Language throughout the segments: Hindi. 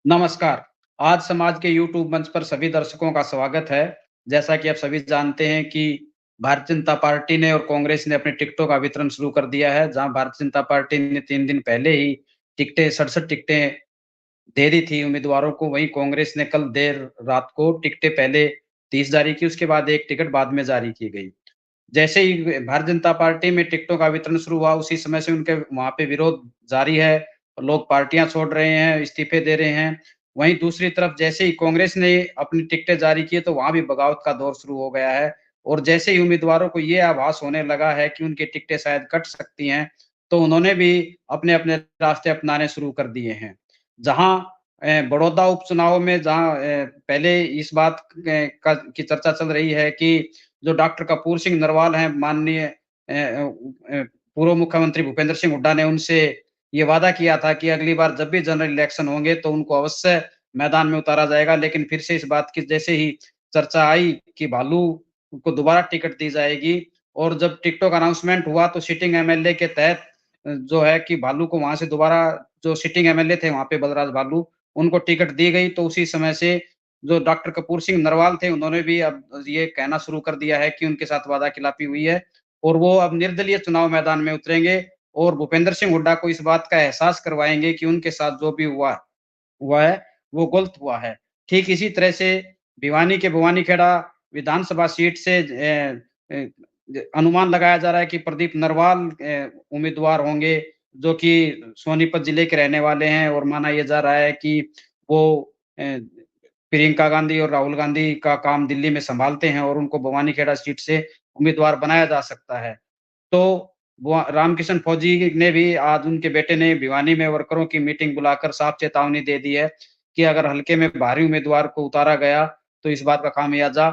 नमस्कार। आज समाज के यूट्यूब मंच पर सभी दर्शकों का स्वागत है। जैसा कि आप सभी जानते हैं कि भारतीय जनता पार्टी ने और कांग्रेस ने अपने टिकटों का वितरण शुरू कर दिया है। जहां भारतीय जनता पार्टी ने 3 दिन पहले ही टिकटें 67 टिकटें दे दी थी उम्मीदवारों को, वहीं कांग्रेस ने कल देर रात को टिकटें पहले 30 जारी की, उसके बाद 1 टिकट बाद में जारी की गई। जैसे ही भारतीय जनता पार्टी में टिकटों का वितरण शुरू हुआ, उसी समय से उनके वहाँ पे विरोध जारी है। लोग पार्टियाँ छोड़ रहे हैं, इस्तीफे दे रहे हैं। वहीं दूसरी तरफ जैसे ही कांग्रेस ने अपनी टिकटें जारी की, तो वहाँ भी बगावत का दौर शुरू हो गया है और जैसे ही उम्मीदवारों को ये आभास होने लगा है कि उनकी टिकटें शायद कट सकती हैं, तो उन्होंने भी अपने-अपने रास्ते अपनाने शुरू कर दिए हैं। जहाँ बड़ौदा उपचुनाव में पहले इस बात की चर्चा चल रही है कि जो डॉक्टर कपूर सिंह नरवाल हैं, माननीय पूर्व मुख्यमंत्री भूपेंद्र सिंह हुड्डा ने उनसे ये वादा किया था कि अगली बार जब भी जनरल इलेक्शन होंगे तो उनको अवश्य मैदान में उतारा जाएगा। लेकिन फिर से इस बात की जैसे ही चर्चा आई कि भालू को दोबारा टिकट दी जाएगी और जब टिकटों का अनाउंसमेंट हुआ तो सिटिंग एमएलए के तहत जो है कि भालू को वहाँ से दोबारा जो सिटिंग एमएलए थे वहाँ पे बलराज भालू, उनको टिकट दी गई। तो उसी समय से जो डॉक्टर कपूर सिंह नरवाल थे, उन्होंने भी अब ये कहना शुरू कर दिया है कि उनके साथ वादा-खिलाफ़ी हुई है और वो अब निर्दलीय चुनाव मैदान में उतरेंगे और भूपेंद्र सिंह हुड्डा को इस बात का एहसास करवाएँगे कि उनके साथ जो भी हुआ हुआ है, वो गलत हुआ है। ठीक इसी तरह से भिवानी के भवानीखेड़ा विधानसभा सीट से अ, अनुमान लगाया जा रहा है कि प्रदीप नरवाल उम्मीदवार होंगे, जो कि सोनीपत जिले के रहने वाले हैं और माना ये जा रहा है कि वो अ, प्रियंका गांधी और राहुल गांधी का काम दिल्ली में सँभालते हैं और उनको भवानीखेड़ा सीट से उम्मीदवार बनाया जा सकता है। तो वो रामकिशन फौजी ने भी आज उनके बेटे ने भिवानी में वर्करों की मीटिंग बुलाकर साफ चेतावनी दे दी है कि अगर हल्के में भारी उम्मीदवार को उतारा गया, तो इस बात का खामियाजा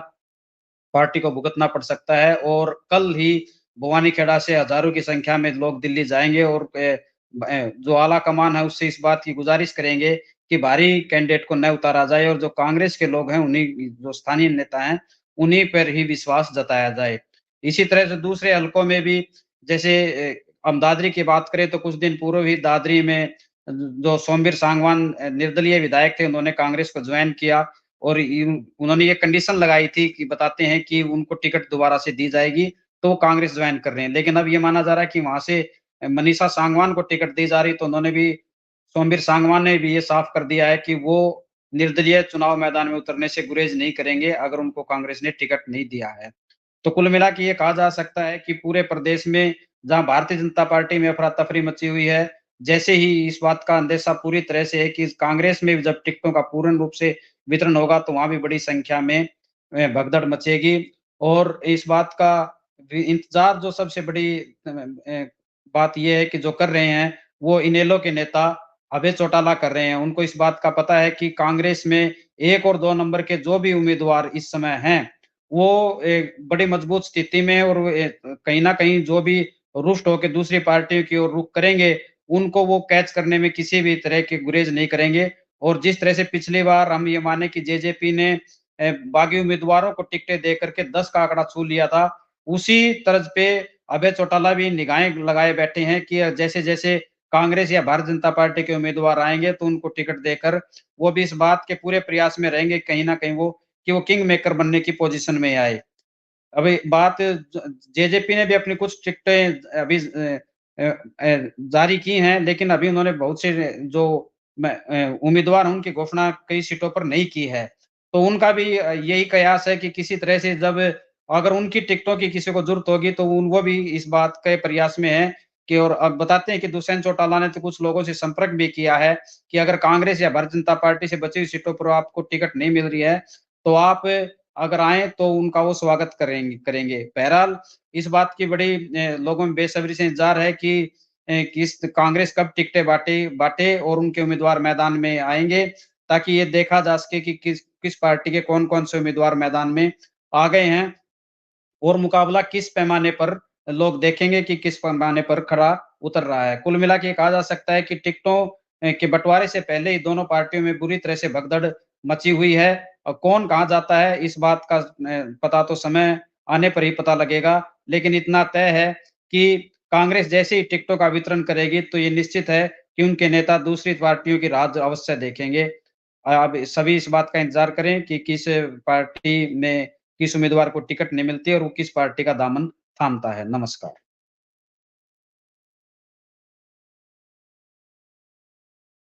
पार्टी को भुगतना पड़ सकता है और कल ही भवानीखेड़ा से हज़ारों की संख्या में लोग दिल्ली जाएँगे और जो आला कमान है उससे इस बात की गुज़ारिश करेंगे कि भारी कैंडिडेट को न उतारा जाए और जो कांग्रेस के लोग हैं उन्हीं जो स्थानीय नेता हैं, उन्हीं पर ही विश्वास जताया जाए। इसी तरह से दूसरे हलकों में भी जैसे हम दादरी की बात करें तो कुछ दिन पूर्व ही दादरी में जो सोमवीर सांगवान निर्दलीय विधायक थे, उन्होंने कांग्रेस को जॉइन किया और उन्होंने ये कंडीशन लगाई थी कि बताते हैं कि उनको टिकट दोबारा से दी जाएगी, तो वो कांग्रेस जॉइन कर रहे हैं। लेकिन अब ये माना जा रहा है कि वहाँ से मनीषा सांगवान को टिकट दी जा रही, तो उन्होंने भी सोमवीर सांगवान ने भी ये साफ कर दिया है कि वो निर्दलीय चुनाव मैदान में उतरने से गुरेज नहीं करेंगे, अगर उनको कांग्रेस ने टिकट नहीं दिया है। तो कुल मिला के ये कहा जा सकता है कि पूरे प्रदेश में जहाँ भारतीय जनता पार्टी में अफरा-तफरी मची हुई है, जैसे ही इस बात का अंदेशा पूरी तरह से है कि कांग्रेस में जब टिकटों का पूर्ण रूप से वितरण होगा तो वहाँ भी बड़ी संख्या में भगदड़ मचेगी और इस बात का इंतज़ार जो सबसे बड़ी बात ये है कि जो कर रहे हैं, वो इनेलो के नेता अभय चौटाला कर रहे हैं। उनको इस बात का पता है कि कांग्रेस में 1 और 2 नंबर के जो भी उम्मीदवार इस समय हैं, वो एक बड़ी मजबूत स्थिति में है और वो कहीं न कहीं जो भी रुष्ट होके दूसरी पार्टियों की ओर रुख करेंगे, उनको वो कैच करने में किसी भी तरह की गुरेज नहीं करेंगे और जिस तरह से पिछली बार हम ये माने कि जेजेपी ने बागी उम्मीदवारों को टिकटें दे करके 10 का आंकड़ा छू लिया था, उसी तर्ज पे अभय चौटाला भी निगाहें लगाए बैठे हैं कि जैसे-जैसे कांग्रेस या भारतीय जनता पार्टी के उम्मीदवार आएँगे, तो उनको टिकट देकर वो भी इस बात के पूरे प्रयास में रहेंगे कहीं न कहीं वो कि वो किंग मेकर बनने की पोज़ीशन में आए। अभी बात जेजेपी ने भी अपनी कुछ टिकटें अभी जारी की हैं, लेकिन अभी उन्होंने बहुत से जो उम्मीदवार हैं, उनकी घोषणा कई सीटों पर नहीं की है। तो उनका भी यही कयास है कि किसी तरह से जब अगर उनकी टिकटों की किसी को ज़रूरत होगी, तो वो भी इस बात के प्रयास में हैं कि और अब बताते हैं कि दुष्यंत चौटाला ने तो कुछ लोगों से संपर्क भी किया है कि अगर कांग्रेस या भारतीय जनता पार्टी से बची हुई सीटों पर आपको टिकट नहीं मिल रही है, तो आप अगर आएँ तो उनका वो स्वागत करेंगे। बहरहाल इस बात की बड़ी लोगों में बेसब्री से इंतज़ार है कि किस कांग्रेस कब टिकटें बाँटे बाँटे और उनके उम्मीदवार मैदान में आएँगे, ताकि ये देखा जा सके कि किस किस पार्टी के कौन-कौन से उम्मीदवार मैदान में आ गए हैं और मुकाबला किस पैमाने पर लोग देखेंगे कि किस पैमाने पर खरा उतर रहा है। कुल मिला के ये कहा जा सकता है कि टिकटों के बँटवारे से पहले ही दोनों पार्टियों में बुरी तरह से भगदड़ मची हुई है और कौन कहाँ जाता है इस बात का पता तो समय आने पर ही पता लगेगा। लेकिन इतना तय है कि कांग्रेस जैसे ही टिकटों का वितरण करेगी तो ये निश्चित है कि उनके नेता दूसरी पार्टियों की राह अवश्य देखेंगे। अब सभी इस बात का इंतज़ार करें कि किस पार्टी में किस उम्मीदवार को टिकट नहीं मिलती है और वो किस पार्टी का दामन थामता है। नमस्कार।